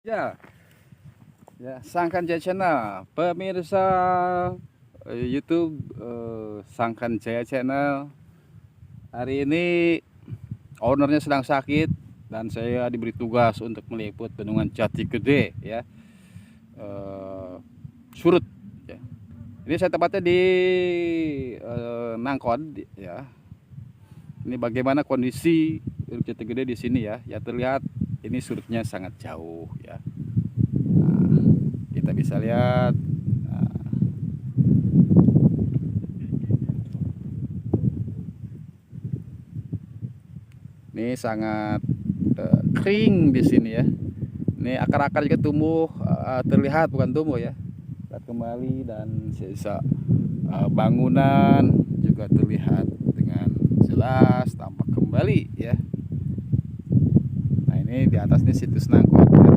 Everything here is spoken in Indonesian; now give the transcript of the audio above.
Ya, ya, Sangkan Jaya Channel, pemirsa YouTube Sangkan Jaya Channel. Hari ini ownernya sedang sakit dan saya diberi tugas untuk meliput bendungan Jati Gede, ya, surut. Ya. Ini saya tepatnya di Nangkon, ya. Ini bagaimana kondisi Jati Gede di sini, ya. Ya, terlihat ini surutnya sangat jauh, ya. Kita bisa lihat. Ini sangat kering di sini, ya. Ini akar-akar juga tumbuh, terlihat bukan tumbuh, ya. Lihat kembali, dan sisa bangunan juga terlihat dengan jelas tampak kembali, ya. Nah, ini di atas ini situs Nangkon, ya.